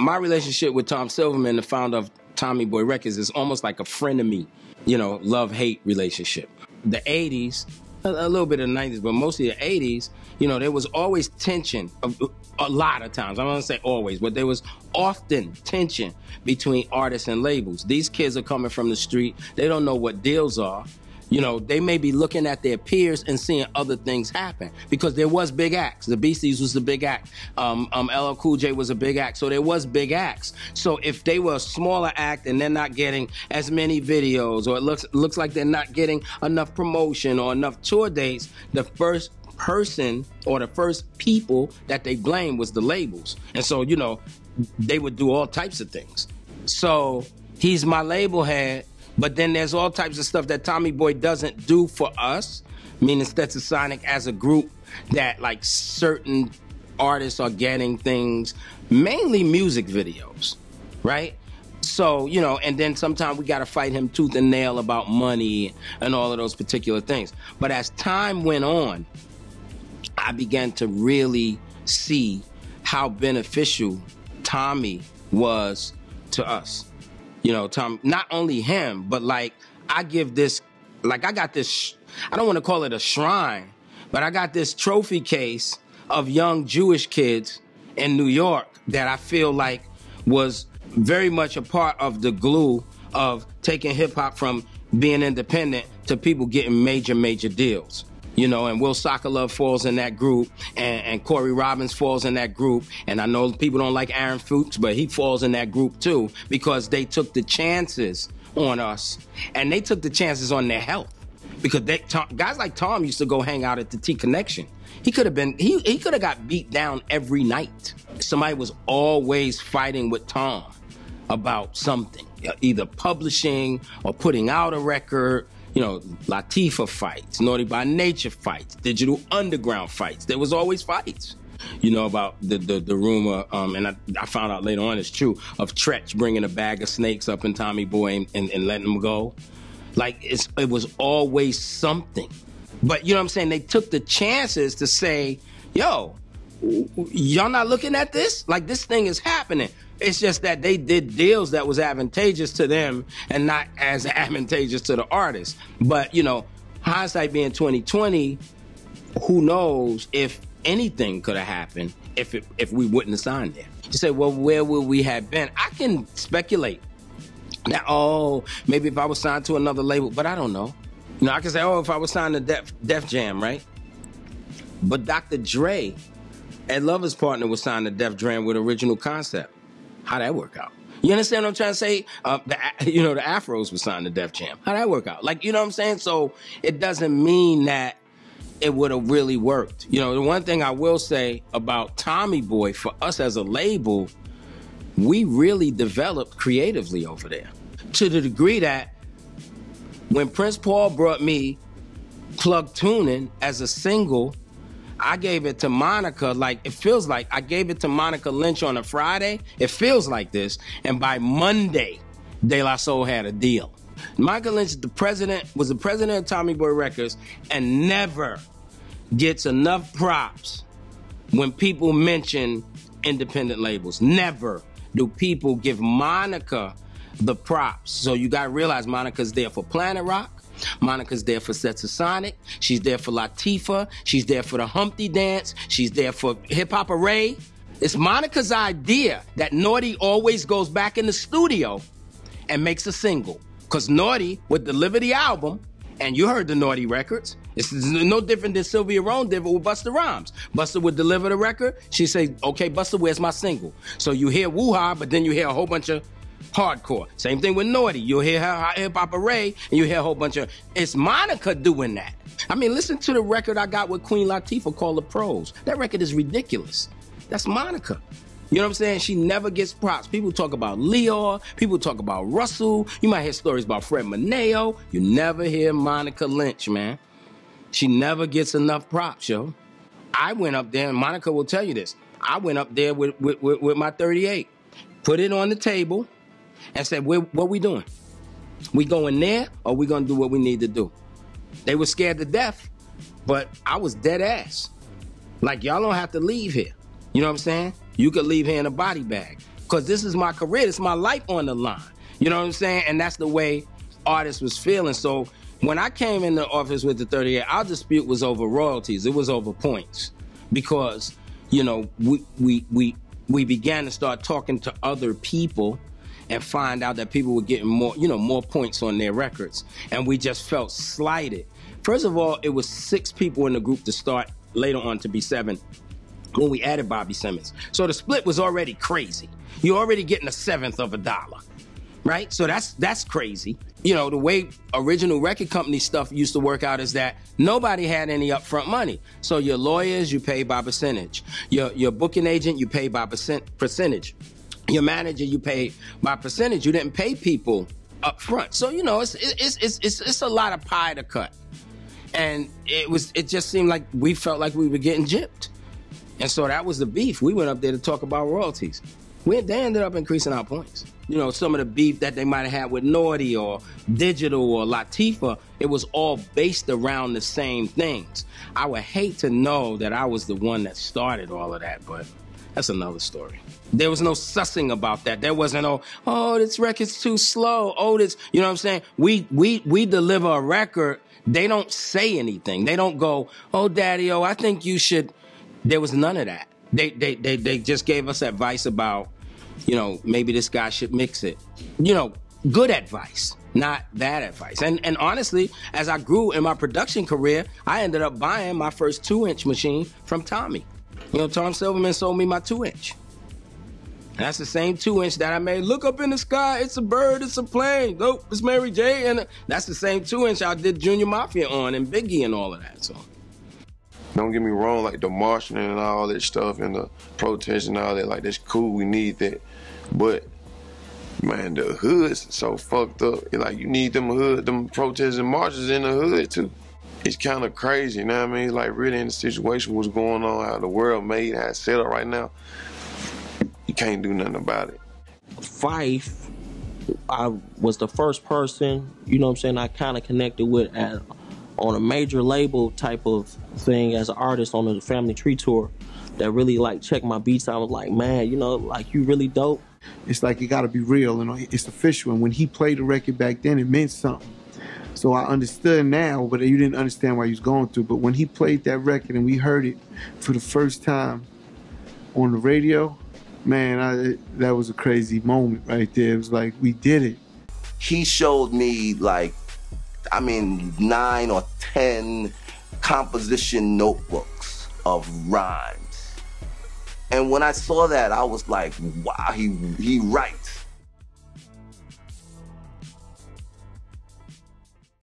my relationship with Tom Silverman, the founder of Tommy Boy Records, is almost like a frenemy, you know, love-hate relationship. The 80s, a little bit of the 90s, but mostly the 80s, you know, there was always tension, a lot of times. I'm not gonna say always, but there was often tension between artists and labels. These kids are coming from the street. They don't know what deals are. You know, they may be looking at their peers and seeing other things happen because there was big acts. The Beasties was the big act. LL Cool J was a big act. So there was big acts. So if they were a smaller act and they're not getting as many videos, or it looks like they're not getting enough promotion or enough tour dates, the first person or the first people that they blame was the labels. And so, you know, they would do all types of things. So he's my label head. But then there's all types of stuff that Tommy Boy doesn't do for us, meaning Stetsasonic as a group, that like certain artists are getting things, mainly music videos, right? So, you know, and then sometimes we got to fight him tooth and nail about money and all of those particular things. But as time went on, I began to really see how beneficial Tommy was to us. You know, Tom, not only him, but like I give this, like I got this, I don't want to call it a shrine, but I got this trophy case of young Jewish kids in New York that I feel like was very much a part of the glue of taking hip hop from being independent to people getting major, major deals. You know, and Will Sokolove falls in that group, and Corey Robbins falls in that group, and I know people don't like Aaron Fuchs, but he falls in that group too, because they took the chances on us, and they took the chances on their health. Because guys like Tom used to go hang out at the T Connection. He could have been, he could have got beat down every night. Somebody was always fighting with Tom about something, either publishing or putting out a record. You know, Latifah fights, Naughty by Nature fights, Digital Underground fights. There was always fights, you know, about the rumor, and I found out later on it's true, of Tretch bringing a bag of snakes up in Tommy Boy and letting them go. Like, it was always something. But, you know what I'm saying, they took the chances to say, yo, y'all not looking at this? Like, this thing is happening. It's just that they did deals that was advantageous to them and not as advantageous to the artist. But, you know, hindsight being 2020, who knows if anything could have happened if we wouldn't have signed there. You say, well, where would we have been? I can speculate that, oh, maybe if I was signed to another label, but I don't know. You know, I can say, oh, if I was signed to Def Jam, right? But Dr. Dre, Ed Lover's partner, was signed to Def Jam with Original Concept. How'd that work out? You understand what I'm trying to say? You know, the Afros were signed to Def Jam. How'd that work out? Like, you know what I'm saying? So it doesn't mean that it would have really worked. You know, the one thing I will say about Tommy Boy, for us as a label, we really developed creatively over there. To the degree that when Prince Paul brought me Plug Tunin' as a single, I gave it to Monica, like, it feels like I gave it to Monica Lynch on a Friday. It feels like this. And by Monday, De La Soul had a deal. Monica Lynch was the president of Tommy Boy Records and never gets enough props when people mention independent labels. Never do people give Monica the props. So you got to realize Monica's there for Planet Rock. Monica's there for Stetsasonic. She's there for Latifah. She's there for the Humpty Dance. She's there for Hip Hop Array. It's Monica's idea that Naughty always goes back in the studio and makes a single. Because Naughty would deliver the album, and you heard the Naughty records. It's no different than Sylvia Rhone did with Busta Rhymes. Busta would deliver the record. She'd say, okay, Busta, where's my single? So you hear woo-ha, but then you hear a whole bunch of hardcore. Same thing with Naughty. You'll hear her Hip Hop Array, and you hear a whole bunch of... It's Monica doing that. I mean, listen to the record I got with Queen Latifah called The Pros. That record is ridiculous. That's Monica. You know what I'm saying? She never gets props. People talk about Leo. People talk about Russell. You might hear stories about Fred Mineo. You never hear Monica Lynch, man. She never gets enough props, yo. I went up there, and Monica will tell you this. I went up there with my 38, put it on the table, and said, what we doing? We going there, or we gonna do what we need to do? They were scared to death, but I was dead ass. Like, y'all don't have to leave here. You know what I'm saying? You could leave here in a body bag. because this is my career, this is my life on the line. You know what I'm saying? And that's the way artists was feeling. So when I came in the office with the 38, our dispute was over royalties. It was over points, because you know we began to start talking to other people and find out that people were getting more points on their records, and we just felt slighted. First of all, it was 6 people in the group to start, later on to be 7 when we added Bobby Simmons. So the split was already crazy. You're already getting $0.01 of a dollar, right? So that's crazy. You know, the way original record company stuff used to work out is that nobody had any upfront money. So your lawyers, you pay by percentage. Your booking agent, you pay by percentage. Your manager, you pay by percentage. You didn't pay people up front. So, you know, it's a lot of pie to cut. And it just seemed like we felt like we were getting gypped. And so that was the beef. We went up there to talk about royalties. They ended up increasing our points. You know, some of the beef that they might have had with Naughty or Digital or Latifah, it was all based around the same things. I would hate to know that I was the one that started all of that, but that's another story. There was no sussing about that. There wasn't, oh, this record's too slow. Oh, this, you know what I'm saying? We deliver a record. They don't say anything. They don't go, oh, Daddy-O, I think you should. There was none of that. They just gave us advice about, you know, maybe this guy should mix it. You know, good advice, not bad advice. And honestly, as I grew in my production career, I ended up buying my first 2-inch machine from Tommy. You know, Tom Silverman sold me my 2-inch. That's the same 2-inch that I made. Look up in the sky, it's a bird, it's a plane. Nope, it's Mary J. And that's the same 2-inch I did Junior Mafia on and Biggie and all of that. So. Don't get me wrong, like the marching and all that stuff and the protest and all that, like that's cool, we need that. But man, the hood's so fucked up. Like you need them protests and marches in the hood too. It's kind of crazy, you know what I mean? Like really in the situation what's going on, how the world made, how it's set up right now, you can't do nothing about it. Fife, I was the first person, you know what I'm saying, I kind of connected with on a major label type of thing as an artist on the Family Tree tour that really like checked my beats. I was like, man, you know, like you really dope. It's like it gotta be real and it's official. And when he played the record back then, it meant something. So I understood now, but you didn't understand why he was going through. But when he played that record and we heard it for the first time on the radio, man, that was a crazy moment right there. It was like, we did it. He showed me like, 9 or 10 composition notebooks of rhymes. And when I saw that, I was like, wow, he writes.